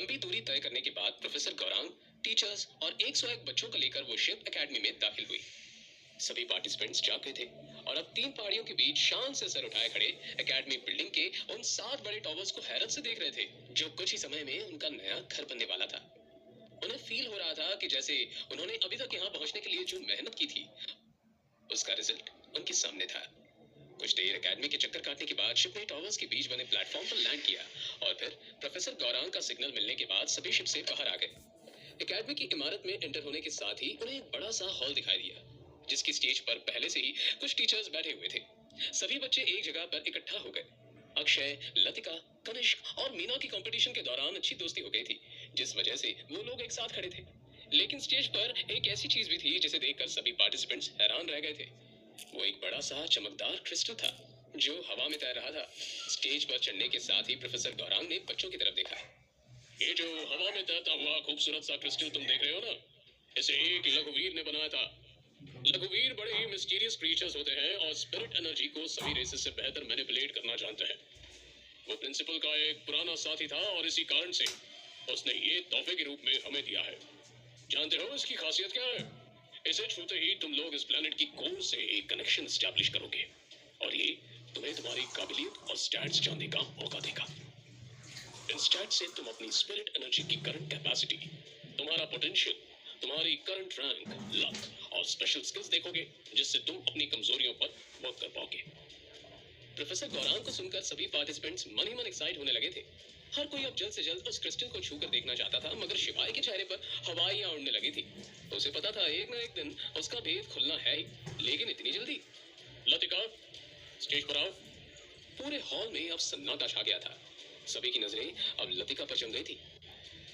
लंबी दूरी तय करने के बाद प्रोफेसर गौरांग, टीचर्स और 101 बच्चों को लेकर वो शिप एकेडमी में दाखिल हुई। सभी पार्टिसिपेंट्स जाग गए थे और अब 3 पहाड़ियों के बीच शान से सर उठाए खड़े एकेडमी बिल्डिंग के उन 7 बड़े टॉवर्स को हैरत से देख रहे थे, जो कुछ ही समय में उनका नया घर बनने वाला था। उन्हें फील हो रहा था कि जैसे उन्होंने अभी तक यहाँ पहुंचने के लिए जो मेहनत की थी, उसका रिजल्ट उनके सामने था। कुछ देर एकेडमी के चक्कर काटने के बाद शिप ने टॉवर्स के बीच बने प्लेटफॉर्म पर लैंड किया और फिर प्रोफेसर गौरांग का सिग्नल मिलने के बाद सभी शिप से बाहर आ गए। एकेडमी की इमारत में एंटर होने के साथ ही उन्हें एक बड़ा सा हॉल दिखाई दिया, जिसकी स्टेज पर पहले से ही कुछ टीचर्स बैठे हुए थे। सभी बच्चे एक जगह पर इकट्ठा हो गए। अक्षय, लतिका, कनिष्क और मीना की कंपटीशन के दौरान अच्छी दोस्ती हो गई थी, जिस वजह से वो लोग एक साथ खड़े थे। लेकिन स्टेज पर एक ऐसी चीज भी थी जिसे देखकर सभी पार्टिसिपेंट्स हैरान रह गए थे। वो एक बड़ा सा चमकदार क्रिस्टल था जो हवा में तैर रहा था। स्टेज पर चढ़ने के साथ ही प्रोफेसर गौरांग ने बच्चों की तरफ देखा। ये जो हवा में तैरता हुआ खूबसूरत सा क्रिस्टल तुम देख रहे हो ना, इसे एक लघुवीर ने बनाया था। लघुवीर बड़े ही मिस्टीरियस क्रीचर्स होते हैं और स्पिरिट एनर्जी को सभी रेसेस से बेहतर मैनिपुलेट करना जानते हैं। वो प्रिंसिपल का एक पुराना साथी था और इसी कारण से उसने ये तोहफे के रूप में हमें दिया है। जानते हो इसकी खासियत क्या है? इसे छूते ही तुम लोग इस प्लेनेट की कोर से एक कनेक्शन एस्टैब्लिश करोगे और ये तुम्हें तुम्हारी काबिलियत और स्टैट्स जानने का मौका देगा। इन स्टैट्स से तुम अपनी स्पिरिट एनर्जी की करंट कैपेसिटी, तुम्हारा पोटेंशियल, तुम्हारी करंट रैंक, लक और स्पेशल स्किल्स देखोगे, जिससे तुम अपनी कमजोरियों पर वर्क कर पाओगे। प्रोफेसर गौरांग को सुनकर सभी पार्टिसिपेंट्स मन ही मन एक्साइट होने लगे थे। हर कोई अब जल्द से जल्द उस क्रिस्टल को छूकर देखना चाहता था, मगर शिवाय के चेहरे पर हवाइयां उड़ने लगी थी। उसे पता था एक न एक दिन उसका भेद खुलना है ही, लेकिन इतनी जल्दी? लतिका, स्टेज पर आओ। पूरे हॉल में अब सन्नाटा छा गया था। सभी की नजरें अब लतिका पर जम गई थी।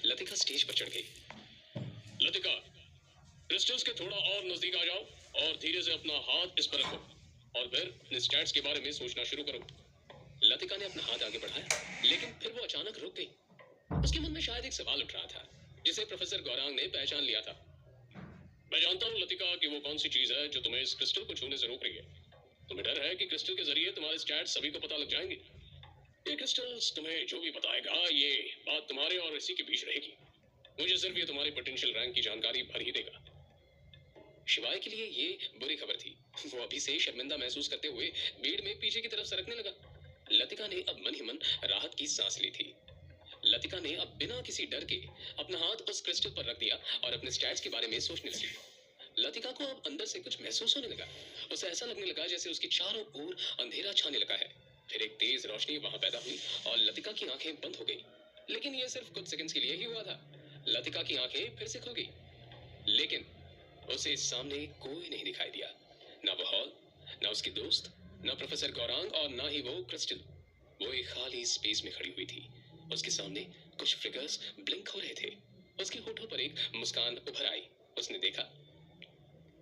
लतिका स्टेज पर चढ़ गई। लतिका, क्रिस्टल्स के थोड़ा और नजदीक आ जाओ और धीरे से अपना हाथ इस पर रखो और फिर स्टैट्स के बारे में सोचना शुरू करो। लतिका ने अपना हाथ आगे बढ़ाया, लेकिन फिर वो अचानक रुक गई। उसके मन में शायद एक सवाल उठ रहा था, जिसे प्रोफेसर गौरांग ने पहचान लिया था। मैं जानता हूँ लतिका कि वो कौन सी चीज है जो तुम्हें इस क्रिस्टल को छूने से रोक रही है। तुम्हें डर है कि क्रिस्टल के जरिए तुम्हारे स्टैट्स सभी को पता लग जाएंगे। ये क्रिस्टल्स तुम्हें जो भी बताएगा, ये बात तुम्हारे और इसी के बीच रहेगी। मुझे सिर्फ ये तुम्हारी पोटेंशियल रैंक की जानकारी भर ही देगा। शिवाय के लिए ये बुरी खबर थी। वो अभी से शर्मिंदा महसूस करते हुए भीड़ में पीछे की तरफ सरकने लगा। लतिका ने अब मन ही मन राहत की सांस ली थी। लतिका ने अब बिना किसी डर के अपना हाथ उस क्रिस्टल पर रख दिया और अपने स्टैट्स के बारे में सोचने लगी। लतिका को अब अंदर से कुछ महसूस होने लगा। उसे ऐसा लगने लगा जैसे उसके चारों ओर अंधेरा छाने लगा है। फिर एक तेज रोशनी वहां पैदा हुई और लतिका की आंखें बंद हो गई। लेकिन यह सिर्फ कुछ सेकंड्स के लिए ही हुआ था। लतिका की आंखें फिर से खुल गई, लेकिन उसे सामने कोई नहीं दिखाई दिया। ना वो हॉल, ना उसके दोस्त, ना प्रोफेसर गौरांग और ना ही वो क्रिस्टल। वो एक खाली स्पेस में खड़ी हुई थी। उसके सामने कुछ फिगर्स ब्लिंक हो रहे थे। उसके होठों पर एक मुस्कान उभर आई। उसने देखा,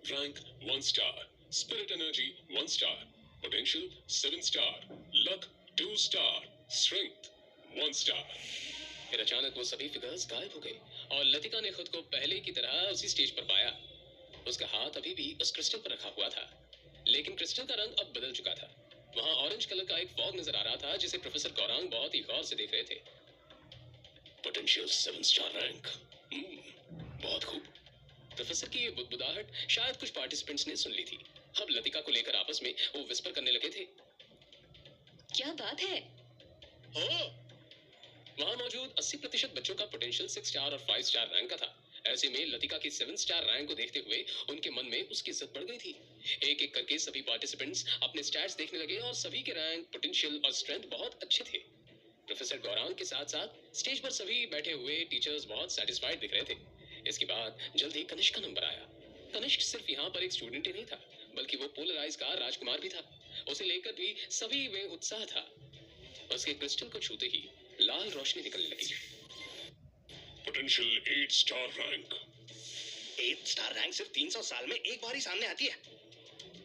rank 1 star, spirit energy 1 star, potential 7 star, luck 2 star, strength 1 star. फिर अचानक वो सभी फिगर्स गायब हो गए और लतिका ने खुद को पहले की तरह उसी स्टेज पर पाया। उसका हाथ अभी भी उस क्रिस्टल पर रखा हुआ था, लेकिन क्रिस्टल का रंग अब बदल चुका था। वहां ऑरेंज कलर का एक फॉग नजर आ रहा था, जिसे प्रोफेसर गौरांग बहुत ही गौर से देख रहे थे। पोटेंशियल 7 स्टार रैंक, बहुत खूब। प्रोफेसर की ये बुदबुदाहट शायद कुछ पार्टिसिपेंट्स ने सुन ली थी। अब लतिका को लेकर आपस में वो विस्पर करने लगे थे। क्या बात है? हाँ, वहां मौजूद 80% बच्चों का पोटेंशियल 6 स्टार और 5 स्टार रैंक का था। ऐसे में लतिका की 7 स्टार रैंक को देखते हुए उनके मन में उसकी इज्जत बढ़ गई थी। एक एक करके सभी पार्टिसिपेंट्स अपने स्टैट्स देखने लगे और सभी के रैंक, पोटेंशियल और स्ट्रेंथ बहुत अच्छे थे। प्रोफेसर गौरांग के साथ साथ स्टेज पर सभी बैठे हुए टीचर्स बहुत सेटिस्फाइड दिख रहे थे। इसके बाद जल्द ही कनिष्क का नंबर आया। कनिष्क सिर्फ यहाँ पर एक स्टूडेंट ही नहीं था, बल्कि वो पोलराइज का राजकुमार भी था। उसे लेकर भी सभी में उत्साह था। उसके क्रिस्टल को छूते ही लाल रोशनी निकलने लगी। Potential 8 star rank. 8 star rank सिर्फ 300 साल में एक बार ही सामने आती है।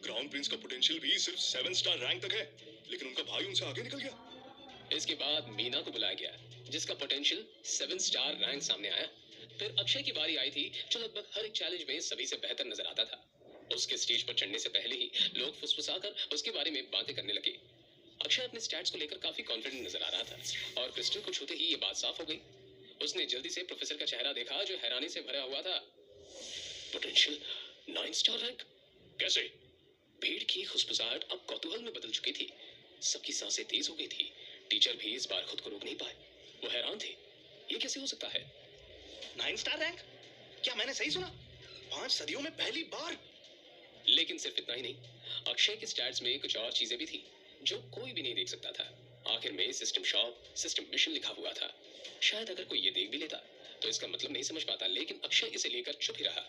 क्राउन प्रिंस का पोटेंशियल भी सिर्फ 7 स्टार रैंक तक है, लेकिन उनका भाई उनसे आगे निकल गया। इसके बाद मीना को बुलाया गया, जिसका पोटेंशियल 7 स्टार रैंक सामने आया। फिर अक्षय की बारी आई थी, जो लगभग हर एक चैलेंज में सभी से बेहतर नजर आता था। उसके स्टेज पर चढ़ने से पहले ही लोग फुसफुसाकर उसके बारे में बातें करने लगे। अक्षय अपने स्टैट्स को लेकर काफी कॉन्फिडेंट नजर आ रहा था और क्रिस्टल को छूते ही ये बात साफ हो गई। उसने जल्दी से प्रोफेसर का चेहरा देखा जो हैरानी से भरा हुआ था। Potential 9 star rank? कैसे? भीड़ की खुशबुसाहट अब कौतूहल में बदल चुकी थी। सबकी सांसें तेज हो गई थी। टीचर भी इस बार खुद को रोक नहीं पाए। वो हैरान थे, ये कैसे हो सकता है? 9 स्टार रैंक? क्या मैंने सही सुना? 5 सदियों में पहली बार? लेकिन सिर्फ इतना ही नहीं, अक्षय के स्टैट्स में कुछ और चीजें भी थी जो कोई भी नहीं देख सकता था। आखिर में सिस्टम शॉप, सिस्टम मिशन लिखा हुआ था। शायद अगर कोई ये देख भी लेता तो इसका मतलब नहीं समझ पाता, लेकिन अक्षय इसे लेकर चुप ही रहा।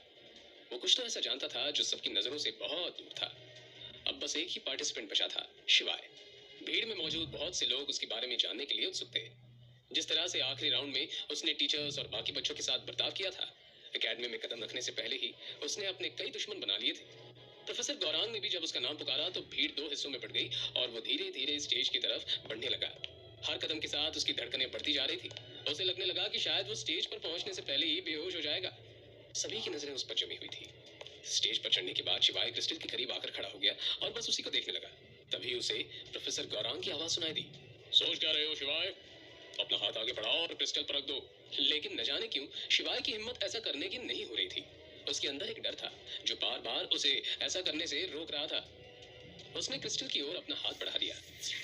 वो कुछ तो ऐसा जानता था जो सबकी नजरों से बहुत दूर था। अब बस एक ही पार्टिसिपेंट बचा था, शिवाय। भीड़ में मौजूद बहुत से लोग उसके बारे में जानने के लिए उत्सुक थे। जिस तरह से आखिरी राउंड में उसने टीचर्स और बाकी बच्चों के साथ बर्ताव किया था, एकेडमी में कदम रखने से पहले ही उसने अपने कई दुश्मन बना लिए थे। प्रोफेसर गौरांग ने भी जब उसका नाम पुकारा तो भीड़ 2 हिस्सों में बढ़ गई और वो धीरे धीरे स्टेज की तरफ बढ़ने लगा। हर कदम के साथ उसकी धड़कनें बढ़ती जा रही थी। उसे लगने लगा कि शायद वो स्टेज पर पहुंचने से पहले ही बेहोश हो जाएगा। सभी की नजरें उस पर जमी हुई थी। स्टेज पर चढ़ने के बाद शिवाय क्रिस्टल के करीब आकर खड़ा हो गया और बस उसी को देखने लगा। तभी उसे प्रोफेसर गौरांग की आवाज सुनाई दी। सोच क्या रहे हो शिवाय? अपना हाथ आगे बढ़ाओ और क्रिस्टल पर रख दो। लेकिन न जाने क्यों शिवाय की हिम्मत ऐसा करने की नहीं हो रही थी। उसके अंदर एक डर था जो बार बार उसे ऐसा करने से रोक रहा था। उसने क्रिस्टल की ओर अपना हाथ बढ़ा दिया,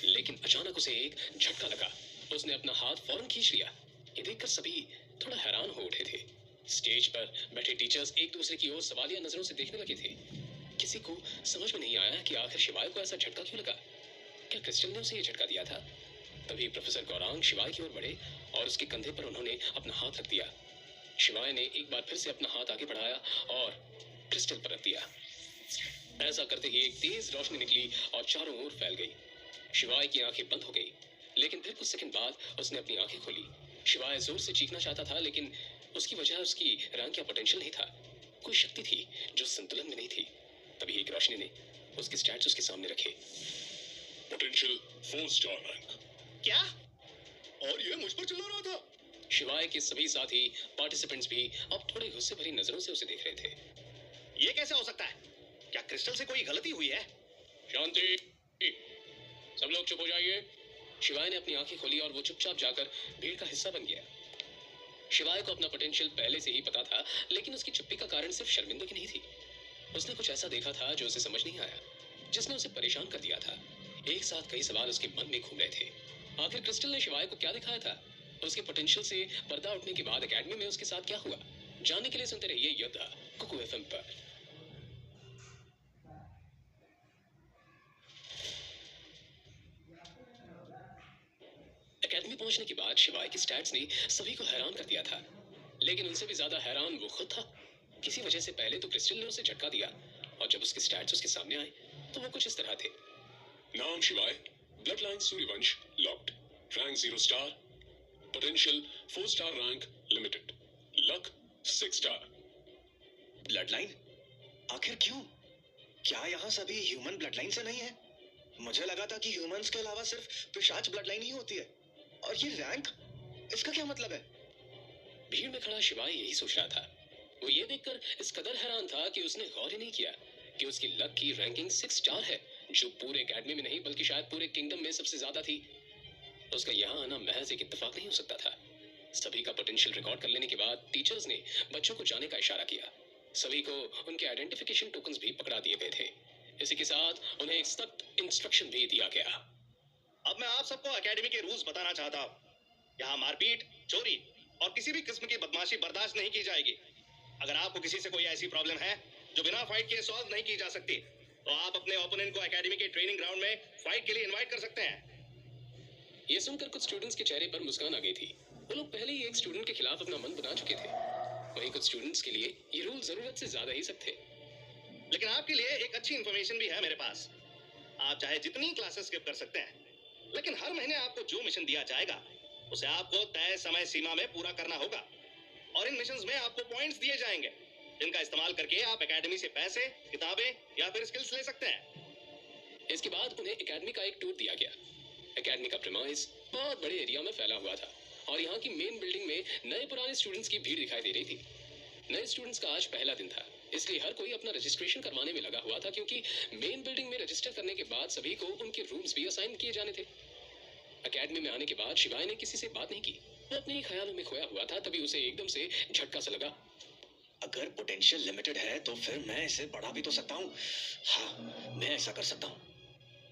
लेकिन अचानक उसे एक झटका लगा। उसने अपना हाथ फौरन खींच लिया। ये देखकर सभी थोड़ा हैरान हो उठे थे। स्टेज पर बैठे टीचर्स एक दूसरे की ओर सवालिया नजरों से देखने लगे थे। किसी को समझ में नहीं आया कि आखिर शिवाय को ऐसा झटका क्यों लगा। क्या क्रिस्टल ने उसे ये झटका दिया था? तभी प्रोफेसर गौरांग शिवाय की ओर बढ़े और उसके कंधे पर उन्होंने अपना हाथ रख दिया। शिवाय ने एक बार फिर से अपना हाथ आगे बढ़ाया और क्रिस्टल पर रख दिया। ऐसा करते ही एक तेज रोशनी निकली और चारों ओर फैल गई। शिवाय की आंखें बंद हो गई, लेकिन फिर कुछ सेकंड बाद उसने अपनी आंखें खोली। शिवाय जोर से चीखना चाहता था, लेकिन उसकी वजह उसकी रैंक या पोटेंशियल नहीं था। कोई शक्ति थी जो संतुलन में नहीं थी। तभी एक रोशनी ने उसके स्टैट्स उसके सामने रखे। Potential 4 star rank. क्या? और ये मुझ पर चिल्ला रहा था। शिवाय के सभी साथी पार्टिसिपेंट्स भी अब थोड़ी गुस्से भरी नजरों से उसे देख रहे थे। ये कैसे हो सकता है? क्या क्रिस्टल से कोई गलती हुई है? शांति, सब लोग चुप हो जाइए। शिवाय ने अपनी आंखें खोली और वो चुपचाप जाकर भीड़ का हिस्सा बन गया। शिवाय को अपना पोटेंशियल पहले से ही पता था, लेकिन उसकी चुप्पी का कारण सिर्फ शर्मिंदगी नहीं थी। उसने कुछ ऐसा देखा था जो उसे समझ नहीं आया, जिसने उसे परेशान कर दिया था। एक साथ कई सवाल उसके मन में घूम रहे थे। आखिर क्रिस्टल ने शिवाय को क्या दिखाया था? उसके पोटेंशियल से पर्दा उठने के बाद एकेडमी में उसके साथ क्या हुआ? जानने के लिए सुनते रहिए योद्धा कुकू एफएम पर। एकेडमी पहुंचने के बाद शिवाय के स्टैट्स ने सभी को हैरान कर दिया था, लेकिन उनसे भी ज्यादा हैरान वो खुद था। किसी वजह से पहले तो क्रिस्टल ने उसे झटका दिया और जब उसके स्टैट्स उसके सामने आए तो वो कुछ इस तरह थे। नाम शिवाय, blood line Suryavansh, locked, rank 0 star, potential 4 star rank limited, luck 6 star. Blood line? आखिर क्यों? क्या यहाँ सभी ह्यूमन ब्लड लाइन से नहीं है? मुझे लगा था कि ह्यूमंस के अलावा सिर्फ पिशाच ब्लड लाइन ही होती है। और ये रैंक, इसका क्या मतलब है? भीड़ में खड़ा शिवाय यही सोच रहा था। वो ये देखकर इस कदर हैरान था कि उसने गौर ही नहीं किया कि उसकी लक की रैंकिंग 6 स्टार है, जो पूरे एकेडमी में नहीं बल्कि शायद पूरे किंगडम में सबसे ज्यादा थी। उसका यहाँ आना महज एक इत्तेफाक नहीं हो सकता था। सभी का पोटेंशियल रिकॉर्ड कर लेने के बाद टीचर्स ने बच्चों को जाने का इशारा किया। सभी को उनके आइडेंटिफिकेशन टोकन्स भी पकड़ा दिए गए थे। इसी के साथ उन्हें एक सख्त इंस्ट्रक्शन भी दिया गया। अब मैं आप सबको एकेडमी के रूल्स बताना चाहता हूँ। यहाँ मारपीट, चोरी और किसी भी किस्म की बदमाशी बर्दाश्त नहीं की जाएगी। अगर आपको किसी से कोई ऐसी प्रॉब्लम है जो बिना फाइट किए सॉल्व नहीं की जा सकती, तो आप अपने ओपोनेंट को एकेडमी के ट्रेनिंग ग्राउंड में फाइट के लिए इनवाइट कर सकते हैं। ये सुनकर कुछ स्टूडेंट्स के चेहरे पर मुस्कान आ गई थी। वो लोग पहले ही एक स्टूडेंट के खिलाफ अपना मन बना चुके थे। वहीं कुछ स्टूडेंट्स के लिए ये रूल जरूरत से ज्यादा ही सख्त थे। लेकिन आपके लिए एक अच्छी इन्फॉर्मेशन भी है मेरे पास। आप चाहे जितनी क्लासेस स्किप कर सकते हैं, लेकिन हर महीने आपको जो मिशन दिया जाएगा उसे आपको तय समय सीमा में पूरा करना होगा। और इन मिशंस में आपको पॉइंट्स दिए जाएंगे, जिनका इस्तेमाल करके आप एकेडमी से पैसे, किताबें या फिर स्किल्स ले सकते हैं। इसके बाद उन्हें एकेडमी का एक टूर दिया गया। एकेडमी का प्रीमाइस बहुत बड़े एरिया में फैला हुआ था और यहाँ की मेन बिल्डिंग में नए पुराने स्टूडेंट्स की भीड़ दिखाई दे रही थी। नए स्टूडेंट्स का आज पहला दिन था, इसलिए हर कोई अपना रजिस्ट्रेशन करवाने में लगा हुआ था, क्योंकि मेन बिल्डिंग में रजिस्टर करने के बाद सभी को उनके रूम्स भी असाइन किए जाने थे। एकेडमी में आने के बाद शिवाय ने किसी से बात नहीं की। वो अपने ही ख्यालों में खोया हुआ था, तभी उसे एकदम से झटका सा लगा। अगर पोटेंशियल लिमिटेड है तो फिर मैं इसे बढ़ा भी तो सकता हूँ। हाँ, मैं ऐसा कर सकता हूँ।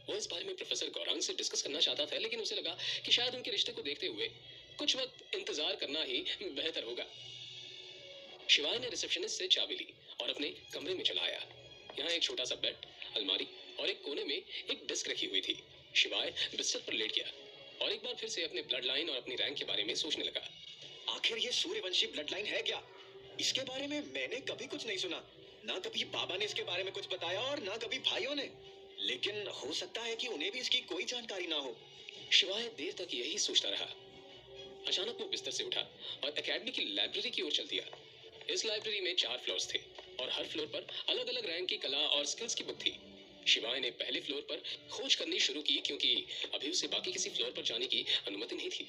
वो इस बारे में प्रोफेसर गौरांग से डिस्कस करना चाहता था, लेकिन उसे लगा कि शायद उनके रिश्ते को देखते हुए कुछ वक्त इंतजार करना ही बेहतर होगा। शिवाय ने रिसेप्शनिस्ट से चाबी ली और अपने कमरे में चला आया। यहाँ एक छोटा सा बेड, अलमारी और एक कोने में एक डिस्क रखी हुई थी। शिवाय बिस्तर पर लेट गया और एक बार फिर से अपने ब्लड लाइन और अपनी रैंक के बारे में सोचने लगा। आखिर ये सूर्यवंशी ब्लड लाइन है क्या? इसके बारे में मैंने कभी कुछ नहीं सुना। ना कभी बाबा ने इसके बारे में कुछ बताया और ना कभी भाइयों ने। लेकिन हो सकता है कि उन्हें भी इसकी कोई जानकारी ना हो। शिवाय देर तक यही सोचता रहा। अचानक वो बिस्तर से उठा और एकेडमी की लाइब्रेरी की ओर चल दिया। इस लाइब्रेरी में 4 फ्लोर्स थे और हर फ्लोर पर अलग अलग रैंक की कला और स्किल्स की बुक थी। शिवाय ने पहले फ्लोर पर खोज करनी शुरू की, क्योंकि अभी उसे बाकी किसी फ्लोर पर जाने की अनुमति नहीं थी।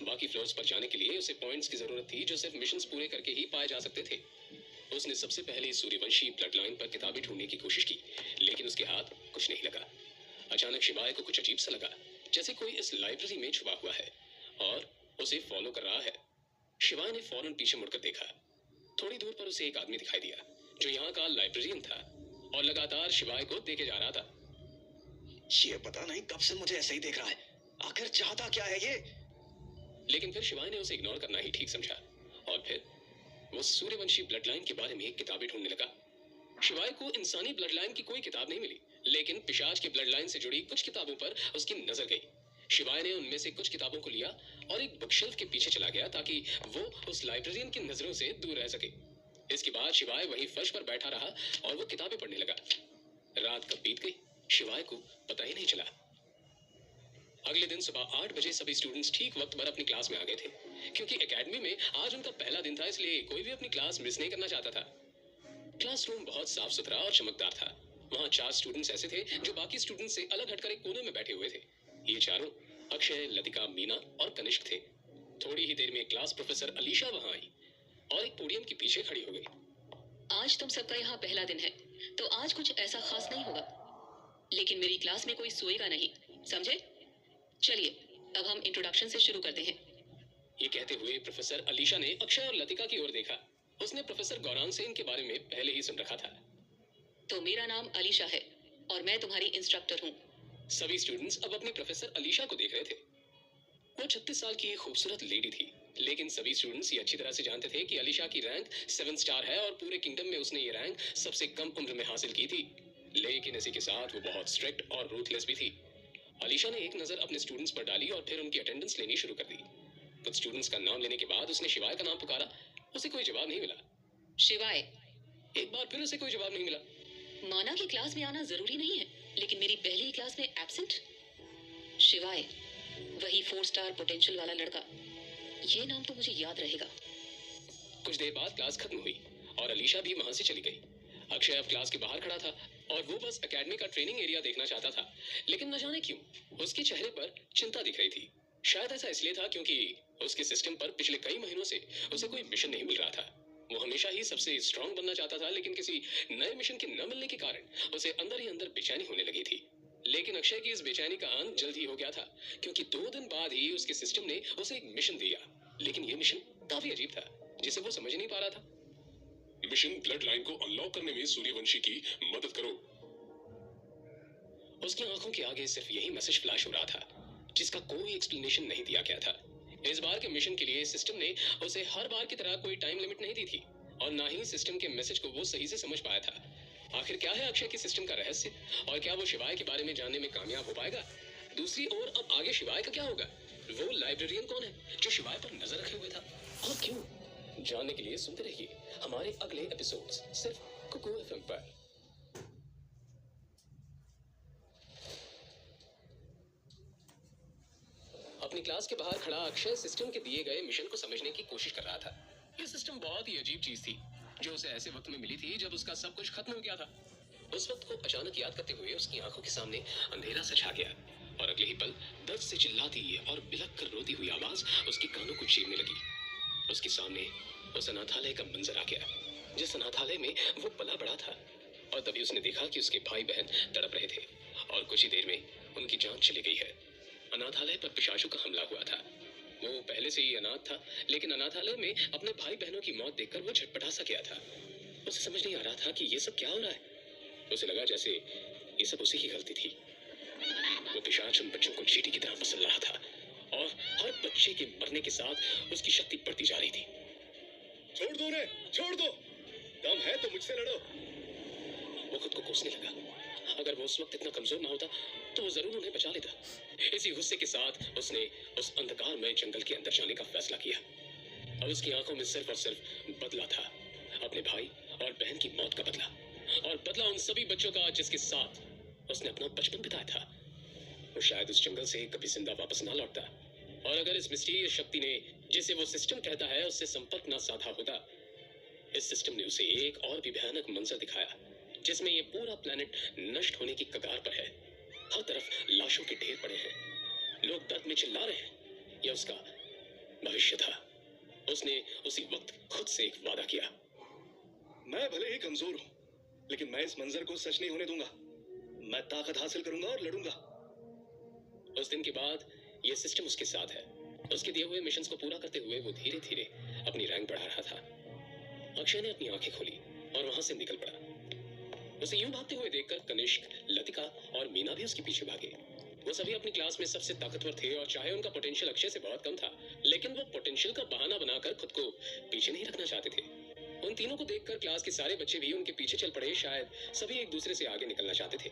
बाकी फ्लोर्स पर जाने के लिए उसे पॉइंट्स की जरूरत थी, जो सिर्फ मिशंस पूरे करके ही पाए जा सकते थे। उसने सबसे पहले सूर्यवंशी ब्लड लाइन पर किताबें ढूंढने की कोशिश की, लेकिन उसके हाथ कुछ नहीं लगा। अचानक शिवाय को कुछ अजीब सा लगा, जैसे कोई इस लाइब्रेरी में छुपा हुआ है और उसे फॉलो कर रहा है। शिवाय ने फौरन पीछे मुड़कर देखा। थोड़ी दूर पर उसे एक आदमी दिखाई दिया, जो यहाँ का लाइब्रेरियन था और लगातार शिवाय को देखे जा रहा था। ये पता नहीं कब से मुझे ऐसे ही देख रहा है। आखिर चाहता क्या है ये? लेकिन फिर शिवाय ने उसे इग्नोर करना ही ठीक समझा और फिर वो सूर्यवंशी ब्लड लाइन के बारे में किताबें ढूंढने लगा। शिवाय को इंसानी ब्लड लाइन की कोई किताब नहीं मिली, लेकिन पिशाच की ब्लड लाइन से जुड़ी कुछ किताबों पर उसकी नजर गई। शिवाय ने उनमें से कुछ किताबों को लिया और एक बुकशेल्फ के पीछे चला गया, ताकि वो उस लाइब्रेरियन की नजरों से दूर रह सके। इसके बाद शिवाय वहीं फर्श पर बैठा रहा और वो किताबें पढ़ने लगा। रात कब बीत गई, शिवाय को पता ही नहीं चला। अगले दिन सुबह 8 बजे सभी स्टूडेंट्स ठीक वक्त पर अपनी क्लास में आ गए थे, क्योंकि एकेडमी में आज उनका पहला दिन था, इसलिए कोई भी अपनी क्लास मिस नहीं करना चाहता था। क्लासरूम बहुत साफ सुथरा और चमकदार था। वहाँ 4 स्टूडेंट्स ऐसे थे जो बाकी स्टूडेंट्स से अलग हटकर एक कोने में बैठे हुए थे। ये चारों अक्षय, लतिका, मीना और कनिष्क थे। थोड़ी ही देर में क्लास प्रोफेसर अलीशा वहाँ आई और एक पोडियम के पीछे खड़ी हो गई। आज तुम सबका यहाँ पहला दिन है, तो आज कुछ ऐसा खास नहीं होगा, लेकिन मेरी क्लास में कोई सोएगा नहीं, समझे? चलिए अब हम इंट्रोडक्शन से शुरू करते हैं। ये कहते हुए प्रोफेसर अलीशा ने अक्षय और लतिका की ओर देखा। उसने प्रोफेसर गौरांग से इनके बारे में पहले ही सुन रखा था। तो मेरा नाम अलीशा है और मैं तुम्हारी इंस्ट्रक्टर हूँ। सभी स्टूडेंट्स अब अपने प्रोफेसर अलीशा को देख रहे थे। वो 36 साल की एक खूबसूरत लेडी थी, लेकिन सभी स्टूडेंट्स ये अच्छी तरह से जानते थे कि अलीशा की रैंक 7 स्टार है और पूरे किंगडम में उसने ये रैंक सबसे कम उम्र में हासिल की थी। लेकिन इसी के साथ वो बहुत स्ट्रिक्ट और रूथलेस भी थी। अलीशा ने एक नजर अपने स्टूडेंट्स पर डाली और फिर उनकी अटेंडेंस लेनी शुरू कर दी। कुछ स्टूडेंट्स का नाम लेने के बाद उसने शिवाय का नाम पुकारा। उसे कोई जवाब नहीं मिला। शिवाय। एक बार फिर उसे कोई जवाब नहीं मिला। माना कि क्लास में आना जरूरी नहीं है, लेकिन मेरी पहली क्लास में एब्सेंट। शिवाय, वही 4 स्टार पोटेंशियल वाला लड़का। ये नाम तो मुझे याद रहेगा। कुछ देर बाद क्लास खत्म हुई और अलीशा भी वहां से चली गई। अक्षय अब क्लास के बाहर खड़ा था और वो बस एकेडमी का ट्रेनिंग एरिया देखना चाहता था, लेकिन न जाने क्यों उसके चेहरे पर चिंता दिख रही थी। शायद ऐसा इसलिए था क्योंकि उसके सिस्टम पर पिछले कई महीनों से उसे कोई मिशन नहीं मिल रहा था। वो हमेशा ही सबसे स्ट्रांग बनना चाहता था, लेकिन किसी नए मिशन के न मिलने के कारण उसे अंदर ही अंदर बेचैनी होने लगी थी। लेकिन अक्षय की इस बेचैनी का अंत जल्द ही हो गया था, क्योंकि 2 दिन बाद ही उसके सिस्टम ने उसे एक मिशन दिया। लेकिन ये मिशन काफी अजीब था, जिसे वो समझ नहीं पा रहा था। मिशन ब्लड लाइन को अनलॉक करने में सूर्यवंशी की मदद करो। उसकी आंखों के आगे सिर्फ यही मैसेज फ्लैश हो रहा था, जिसका कोई एक्सप्लेनेशन नहीं दिया गया था। इस बार के मिशन के लिए सिस्टम ने उसे हर बार की तरह कोई टाइम लिमिट नहीं दी थी और ना ही सिस्टम के मैसेज को वो सही से समझ पाया था। आखिर क्या है अक्षय के सिस्टम का रहस्य और क्या वो शिवाय के बारे में जानने में कामयाब हो पाएगा? दूसरी ओर अब आगे शिवाय का क्या होगा? वो लाइब्रेरियन कौन है जो शिवाय पर नजर रखे हुए था और क्यों? जानने के लिए सुनते रहिए हमारे अगले एपिसोड्स सिर्फ कुकू एफएम पर। अपनी क्लास के बाहर खड़ा अक्षय सिस्टम के दिए गए मिशन को समझने की कोशिश कर रहा था। ये सिस्टम बहुत ही अजीब चीज थी, जो उसे ऐसे वक्त में मिली थी जब उसका सब कुछ खत्म हो गया था। उस वक्त को अचानक याद करते हुए उसकी आंखों के सामने अंधेरा सा छा गया और अगले ही पल दर्द से चिल्लाती और बिलख कर रोती हुई आवाज उसके कानों को चीरने लगी। उसके सामने उस अनाथालय का मंजर आ गया, जिस अनाथालय में वो पला बड़ा था। और तभी उसने देखा कि उसके भाई बहन तड़प रहे थे और कुछ ही देर में उनकी जान चली गई है। अनाथालय पर पिशाचों का हमला हुआ था। वो पहले से ही अनाथ था, लेकिन अनाथालय में अपने भाई बहनों की मौत देखकर वो झटपटा सा गया था। उसे समझ नहीं आ रहा था कि ये सब क्या हो रहा है। उसे लगा जैसे ये सब उसी की गलती थी। वो पिशाच उन बच्चों को चींटी की तरह मसल रहा था और हर बच्चे के मरने के साथ उसकी शक्ति बढ़ती जा रही थी। छोड़ दो उन्हें, छोड़ दो। दम है तो मुझसे लड़ो। वो खुद को कोसने लगा। अगर वो उस वक्त इतना कमजोर ना होता तो वो जरूर उन्हें बचा लेता। इसी गुस्से के साथ उसने उस अंधकारमय जंगल के अंदर जाने का फैसला किया। अब उसकी आंखों में सिर्फ और सिर्फ बदला था, अपने भाई और बहन की मौत का बदला, और बदला उन सभी बच्चों का जिसके साथ उसने अपना बचपन बिताया था। वो शायद उस जंगल से कभी जिंदा वापस ना लौटता, और अगर इस मिस्टीरियस शक्ति ने, जिसे वो सिस्टम कहता है, उससे संपर्क ना साधा होता। इस सिस्टम ने उसे एक और भी भयानक मंजर दिखाया, जिसमें ये पूरा प्लेनेट नष्ट होने की कगार पर है। हर तरफ लाशों के ढेर पड़े हैं, लोग दर्द में चिल्ला रहे हैं। यह उसका भविष्य था। उसने उसी वक्त खुद से एक वादा किया। मैं भले ही कमजोर हूं, लेकिन मैं इस मंजर को सच नहीं होने दूंगा। मैं ताकत हासिल करूंगा और लड़ूंगा। उस दिन के बाद ये सिस्टम उसके साथ है। उसके दिए हुए मिशंस को पूरा करते हुए वो धीरे धीरे अपनी रैंक बढ़ा रहा था। अक्षय ने अपनी आंखें खोली और वहां से निकल पड़ा। उसे यूं भागते हुए देखकर कनिष्क, लतिका और मीना भी उसके पीछे भागे। वो सभी अपनी क्लास में सबसे ताकतवर थे, और चाहे उनका पोटेंशियल अक्षय से बहुत कम था, लेकिन वो पोटेंशियल का बहाना बनाकर खुद को पीछे नहीं रखना चाहते थे। उन तीनों को देखकर क्लास के सारे बच्चे भी उनके पीछे चल पड़े। शायद सभी एक दूसरे से आगे निकलना चाहते थे।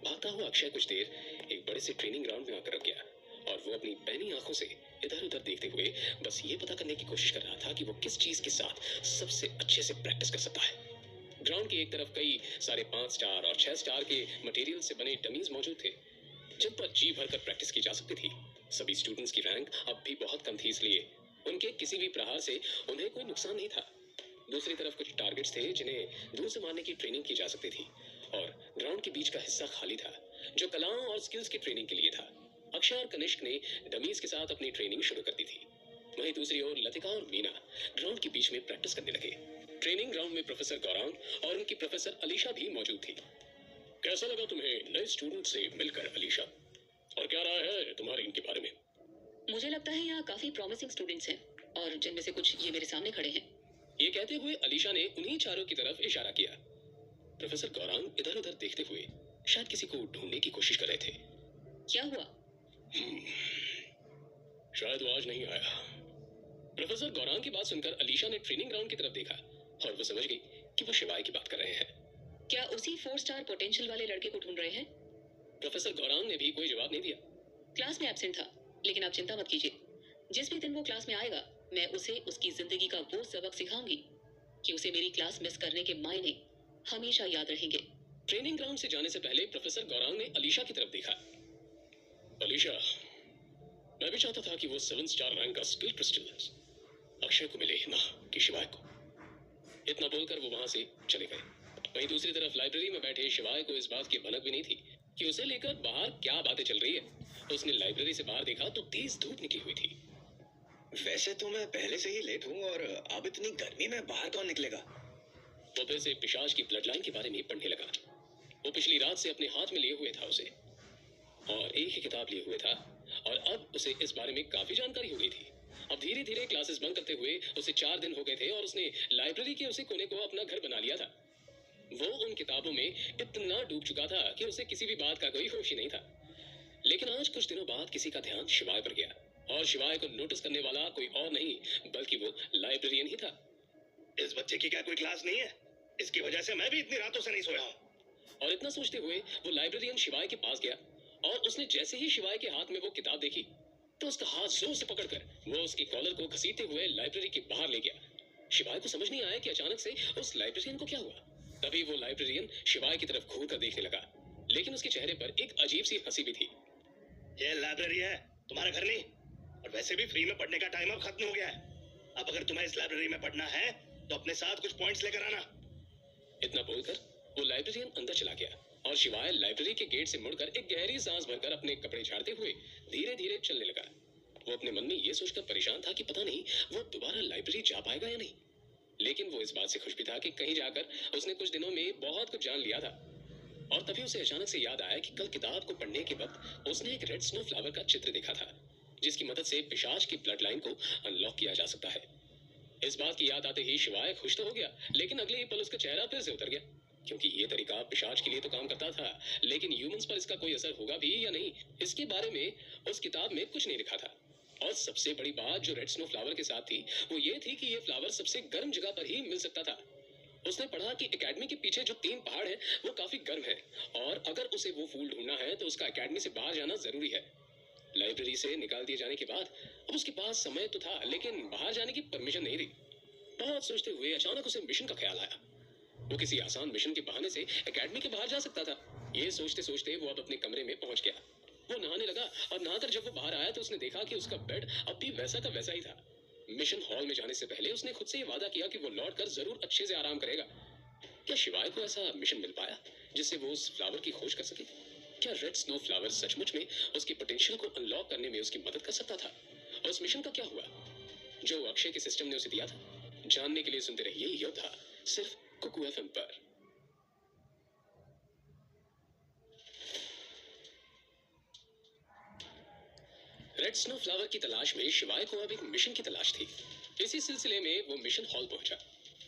भागता हुआ अक्षय कुछ देर एक बड़े से ट्रेनिंग ग्राउंड में आकर रुक गया, और वो अपनी पैनी आंखों से इधर उधर देखते हुए बस ये पता करने की कोशिश कर रहा था कि वो किस चीज के साथ सबसे अच्छे से प्रैक्टिस कर सकता है। ग्राउंड की एक तरफ कई सारे 5 स्टार और 6 स्टार के मटेरियल से बने डमीज मौजूद थे, जिन पर जी भरकर प्रैक्टिस की जा सकती थी। सभी स्टूडेंट्स की रैंक अब भी बहुत कम थी, इसलिए उनके किसी भी प्रहार से उन्हें कोई नुकसान नहीं था। दूसरी तरफ कुछ टारगेट्स थे जिन्हें दूर से मारने की ट्रेनिंग की जा सकती थी, और ग्राउंड के बीच का हिस्सा खाली था जो कलाओं और स्किल्स की ट्रेनिंग के लिए था। अक्षय और कनिष्क ने डमीज के साथ अपनी ट्रेनिंग शुरू कर दी थी। वहीं दूसरी ओर लतिका और मीना ग्राउंड के बीच में प्रैक्टिस करने लगे। ट्रेनिंग ग्राउंड में प्रोफेसर गौरांग और उनकी प्रोफेसर अलीशा भी मौजूद थी। कैसा लगा तुम्हें नए स्टूडेंट से मिलकर अलीशा? और क्या राय है तुम्हारी इनके बारे में? मुझे लगता है यहाँ काफी प्रॉमिसिंग स्टूडेंट्स हैं, और जिनमें से कुछ ये मेरे सामने खड़े हैं। ये कहते हुए अलीशा ने उन्हीं चारों की तरफ इशारा किया। प्रोफेसर गौरांग इधर उधर देखते हुए शायद किसी को ढूंढने की कोशिश कर रहे थे। क्या हुआ? शायद वो आज नहीं आया। प्रोफेसर गौरांग की बात सुनकर अलीशा ने ट्रेनिंग ग्राउंड की तरफ देखा, और वो समझ गई कि वो शिवाय की बात कर रहे हैं। क्या उसी 4 स्टार पोटेंशियल वाले लड़के को ढूंढ रहे हैं? प्रोफेसर गौरांग ने भी कोई जवाब नहीं दिया। क्लास में एब्सेंट था, लेकिन आप चिंता मत कीजिए। जिस भी दिन वो क्लास में आएगा, मैं उसे उसकी जिंदगी का वो सबक सिखाऊंगी कि उसे मेरी क्लास मिस करने के मायने हमेशा याद रहेंगे। ट्रेनिंग ग्राउंड से जाने से पहले प्रोफेसर गौरांग ने अलीशा की तरफ देखा। अलीशा, मैं भी चाहता था कि वो 7 स्टार रैंक का स्किल क्रिस्टल अक्षय को मिले, ना कि शिवाय को। इतना बोलकर वो वहां से चले गए। वहीं दूसरी तरफ लाइब्रेरी में बैठे शिवाय को इस बात की भनक भी नहीं थी कि उसे लेकर बाहर क्या बातें चल रही है। उसने लाइब्रेरी से बाहर देखा तो तेज धूप निकली हुई थी। वैसे तो मैं पहले से ही लेट हूँ, और अब इतनी गर्मी में बाहर कौन निकलेगा? वो फिर से पिशाच की ब्लड लाइन के बारे में पढ़ने लगा। वो पिछली रात से अपने हाथ में लिए हुए था उसे, और एक ही किताब लिए हुए था, और अब उसे इस बारे में काफी जानकारी हो गई थी। अब धीरे धीरे क्लासेस बंद करते हुए उसे 4 दिन हो गए थे, और उसने लाइब्रेरी के उसी कोने को अपना घर बना लिया था। वो उन किताबों में इतना डूब चुका था कि उसे किसी भी बात का कोई होश ही नहीं था। लेकिन आज कुछ दिनों बाद किसी का ध्यान शिवाय पर गया, और शिवाय को नोटिस करने वाला कोई और नहीं बल्कि वो लाइब्रेरियन ही था। इस बच्चे की क्या कोई क्लास नहीं है? इसकी वजह से मैं भी इतनी रातों से नहीं सोया हूँ। और इतना सोचते हुए वो लाइब्रेरियन शिवाय के पास गया, और उसने जैसे ही शिवाय के हाथ में वो किताब देखी तो उसका हाथ जोर से पकड़कर वो उसकी कॉलर को घसीटते हुए लाइब्रेरी के बाहर ले गया। शिवाय को समझ नहीं आया कि अचानक से उस लाइब्रेरियन को क्या हुआ। तभी वो लाइब्रेरियन शिवाय की तरफ घूर कर देखने लगा, लेकिन उसके चेहरे पर एक अजीब सी हंसी भी थी। ये लाइब्रेरी है, तुम्हारा घर नहीं। और वैसे भी फ्री में पढ़ने का टाइम अब खत्म हो गया है। अब अगर तुम्हें इस लाइब्रेरी में पढ़ना है तो अपने साथ कुछ पॉइंट्स लेकर आना। इतना बोलकर वो लाइब्रेरियन अंदर चला गया, और शिवाय लाइब्रेरी के गेट से मुड़कर एक गहरी सांस भरकर अपने कपड़े झाड़ते हुए धीरे धीरे चलने लगा। वो अपने मन में ये सोचकर परेशान था कि पता नहीं वो दोबारा लाइब्रेरी जा पाएगा या नहीं, लेकिन वो इस बात से खुश भी था कि कहीं जाकर उसने कुछ दिनों में बहुत कुछ जान लिया था। और तभी उसे अचानक से याद आया कि कल किताब को पढ़ने के वक्त उसने एक रेड स्नो फ्लावर का चित्र देखा था, जिसकी मदद से पिशाच की ब्लड लाइन को अनलॉक किया जा सकता है। इस बात की याद आते ही शिवाय खुश तो हो गया, लेकिन अगले ही पल उसका चेहरा फिर से उतर गया, क्योंकि ये तरीका पिशाच के लिए तो काम करता था, लेकिन ह्यूमंस पर इसका कोई असर होगा भी या नहीं, इसके बारे में उस किताब में कुछ नहीं लिखा था। और सबसे बड़ी बात जो रेड स्नो फ्लावर के साथ थी वो ये थी कि ये फ्लावर सबसे गर्म जगह पर ही मिल सकता था। उसने पढ़ा कि एकेडमी के पीछे जो 3 पहाड़ हैं वो काफी गर्म है, और अगर उसे वो फूल ढूंढना है तो उसका एकेडमी से बाहर जाना जरूरी है। लाइब्रेरी से निकाल दिए जाने के बाद अब उसके पास समय तो था, लेकिन बाहर जाने की परमिशन नहीं थी। बहुत सोचते हुए अचानक उसे मिशन का ख्याल आया। वो किसी आसान मिशन के बहाने से एकेडमी के बाहर जा सकता था। ये सोचते सोचते वो अब अपने कमरे में पहुंच गया। वो नहाने लगा, और नहाकर जब वो बाहर आया तो उसने देखा कि उसका बेड अब भी वैसा का वैसा ही था। मिशन हॉल में जाने से पहले उसने खुद से ये वादा किया कि वो लौट कर जरूर अच्छे से आराम करेगा। क्या शिवाय को ऐसा मिशन मिल पाया जिससे वो उस फ्लावर की खोज कर सके? क्या रेड स्नो फ्लावर सचमुच में उसकी पोटेंशियल को अनलॉक करने में उसकी मदद कर सकता था? और उस मिशन का क्या हुआ जो अक्षय के सिस्टम ने उसे दिया था? जानने के लिए सुनते रहिए योद्धा, सिर्फ कुकू एफएम पर। रेड स्नो फ्लावर की तलाश में शिवाय को अब एक मिशन की तलाश थी। इसी सिलसिले में वो मिशन हॉल पहुंचा।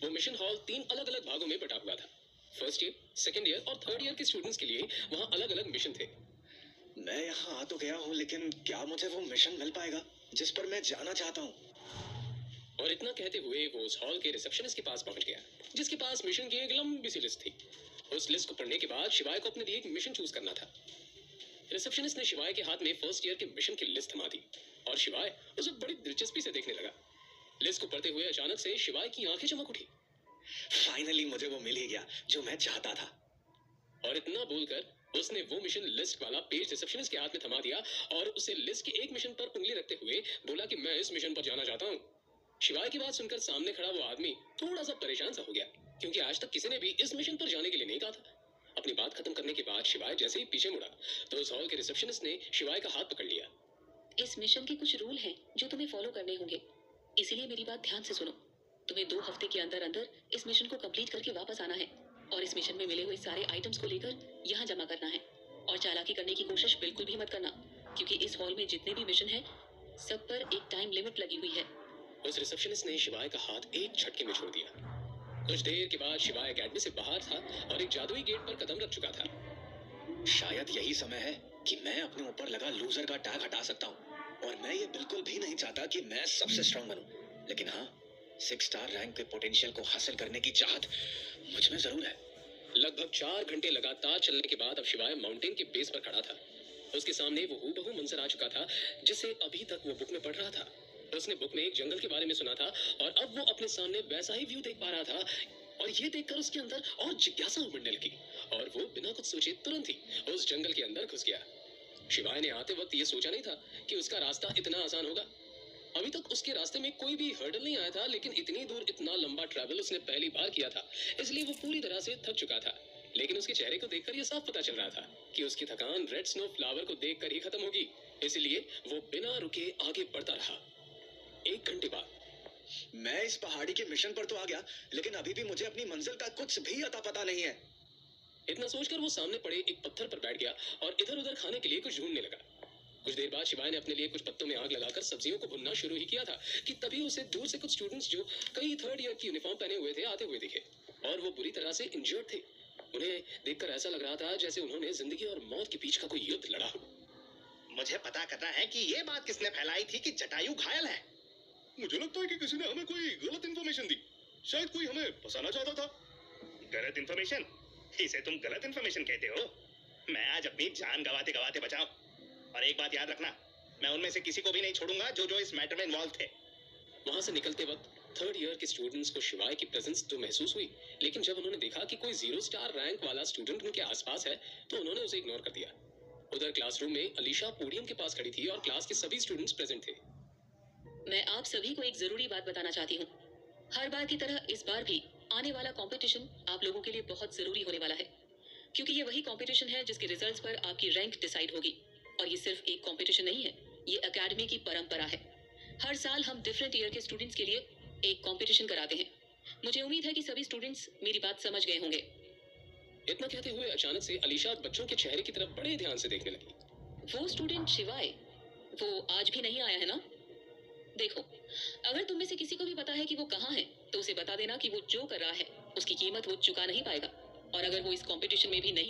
वो मिशन हॉल 3 अलग अलग भागों में बटा हुआ था। फर्स्ट ईयर, सेकेंड ईयर और थर्ड ईयर के स्टूडेंट्स के लिए वहाँ अलग अलग मिशन थे। मैं यहाँ आ तो गया हूँ, लेकिन क्या मुझे वो मिशन मिल पाएगा जिस पर मैं जाना चाहता हूँ? और इतना कहते हुए वो उस हॉल के रिसेप्शनिस्ट के पास पहुंच गया, जिसके पास मिशन की एक लंबी सी लिस्ट थी। उस लिस्ट को पढ़ने के बाद शिवाय को अपने लिए एक मिशन चूज करना था। रिसेप्शनिस्ट ने शिवाय के हाथ में फर्स्ट ईयर के मिशन की लिस्ट थमा दी, और शिवाय उसे बड़ी दिलचस्पी से देखने लगा। लिस्ट को पढ़ते हुए अचानक से शिवाय की आंखें चमक उठी। फाइनली मुझे वो मिल ही गया जो मैं चाहता था। और इतना बोलकर उसने वो मिशन लिस्ट वाला पेज रिसेप्शनिस्ट के हाथ में थमा दिया, और उसे लिस्ट के एक मिशन पर उंगली रखते हुए बोला कि मैं इस मिशन पर जाना चाहता हूँ। शिवाय की बात सुनकर सामने खड़ा वो आदमी थोड़ा सा परेशान सा हो गया, क्योंकि आज तक किसी ने भी इस मिशन पर जाने के लिए नहीं कहा था। अपनी बात खत्म करने के बाद शिवाय जैसे ही पीछे मुड़ा तो उस हॉल के रिसेप्शनिस्ट ने शिवाय का हाथ पकड़ लिया। इस मिशन के कुछ रूल हैं जो तुम्हें फॉलो करने होंगे, इसीलिए मेरी बात ध्यान से सुनो। तुम्हें 2 हफ्ते के अंदर अंदर इस मिशन को कंप्लीट करके वापस आना है, और इस मिशन में मिले हुए सारे आइटम्स को लेकर यहाँ जमा करना है। और चालाकी करने की कोशिश बिल्कुल भी मत करना, क्योंकि इस हॉल में जितने भी मिशन हैं सब पर एक टाइम लिमिट लगी हुई है। उस रिसेप्शनिस्ट ने शिवाय का हाथ एक झटके में छोड़ दिया। कुछ देर के बाद शिवाय एकेडमी से बाहर था और एक जादुई गेट पर कदम रख चुका था। शायद यही समय है कि मैं अपने ऊपर लगा लूजर का टैग हटा सकता हूँ। और मैं ये बिल्कुल भी नहीं चाहता कि मैं सबसे स्ट्रांग बनूं, लेकिन हाँ, 6 स्टार रैंक के पोटेंशियल को हासिल करने की चाहत मुझ में जरूर है। लगभग 4 घंटे लगातार चलने के बाद अब शिवाय माउंटेन के बेस पर खड़ा था। उसके सामने वो हूबहू मंजर आ चुका था जिसे अभी तक वो बुक में पढ़ रहा था। उसने बुक में एक जंगल के बारे में सुना था, और अब वो अपने सामने वैसा ही व्यू देख पा रहा था। और ये देखकर उसके अंदर और जिज्ञासा उमड़ने लगी, और वो बिना कुछ सोचे तुरंत ही उस जंगल के अंदर घुस गया। शिवाय ने आते वक्त ये सोचा नहीं था कि उसका रास्ता इतना आसान होगा। अभी तक उसके रास्ते में कोई भी हर्डल नहीं आया था, लेकिन इतनी दूर इतना लंबा ट्रैवल उसने पहली बार किया था, इसलिए वो पूरी तरह से थक चुका था। लेकिन उसके चेहरे को देखकर यह साफ पता चल रहा था कि उसकी थकान रेड स्नो फ्लावर को देखकर ही खत्म होगी, इसलिए वो बिना रुके आगे बढ़ता रहा। 1 घंटे बाद मैं इस पहाड़ी के मिशन पर तो आ गया, लेकिन अभी भी मुझे अपनी मंजिल का कुछ भी अता पता नहीं है। इतना सोचकर वो सामने पड़े एक पत्थर पर बैठ गया और इधर उधर खाने के लिए कुछ ढूंढने लगा। कुछ देर बाद शिवाय ने अपने लिए कुछ पत्तों में आग लगाकर सब्जियों को भुनना शुरू ही किया था कि तभी उसे दूर से कुछ स्टूडेंट्स जो कई 3rd ईयर की यूनिफॉर्म पहने हुए थे आते हुए दिखे, और वो बुरी तरह से इंजर्ड थे। उन्हें देखकर ऐसा लग रहा था जैसे उन्होंने जिंदगी और मौत के बीच का कोई युद्ध लड़ा हो। मुझे पता करना है कि ये बात किसने फैलाई थी कि जटायु घायल है। मुझे लगता है कि किसी ने हमें कोई गलत इंफॉर्मेशन दी। शायद कोई हमें फंसाना चाहता था। गलत इंफॉर्मेशन? इसे तुम गलत इंफॉर्मेशन कहते हो? मैं आज अपनी जान गवाते गवाते बचाऊं। और एक बात याद रखना, मैं उनमें से किसी को भी नहीं छोड़ूंगा जो इस मैटर में इन्वॉल्व थे। वहां से निकलते वक्त 3rd ईयर के स्टूडेंट्स को शिवाय की प्रेजेंस तो महसूस हुई, लेकिन जब उन्होंने देखा कि कोई 0 स्टार रैंक वाला स्टूडेंट उनके आसपास है तो उन्होंने उसे इग्नोर कर दिया। उधर क्लासरूम में अलीशा पोडियम के पास खड़ी थी और क्लास के सभी स्टूडेंट्स प्रेजेंट थे। मैं आप सभी को एक जरूरी बात बताना चाहती हूँ। हर बार की तरह इस बार भी आने वाला कंपटीशन आप लोगों के लिए बहुत जरूरी होने वाला है, क्योंकि ये वही कंपटीशन है जिसके रिजल्ट्स पर आपकी रैंक डिसाइड होगी। और ये सिर्फ एक कंपटीशन नहीं है, ये एकेडमी की परंपरा है। हर साल हम डिफरेंट ईयर के स्टूडेंट्स के लिए एक कंपटीशन कराते हैं। मुझे उम्मीद है कि सभी स्टूडेंट्स मेरी बात समझ गए होंगे। इतना कहते हुए अचानक से अलीशा बच्चों के चेहरे की तरफ बड़े ध्यान से देखने लगी। वो स्टूडेंट शिवाय, वो आज भी नहीं आया है ना? देखो, अगर तुम में से किसी को भी पता है कि वो कहाँ है, तो उसे बता देना कि वो जो कर रहा है उसकी कीमत वो चुका नहीं पाएगा। और अगर वो इस कंपटीशन में भी नहीं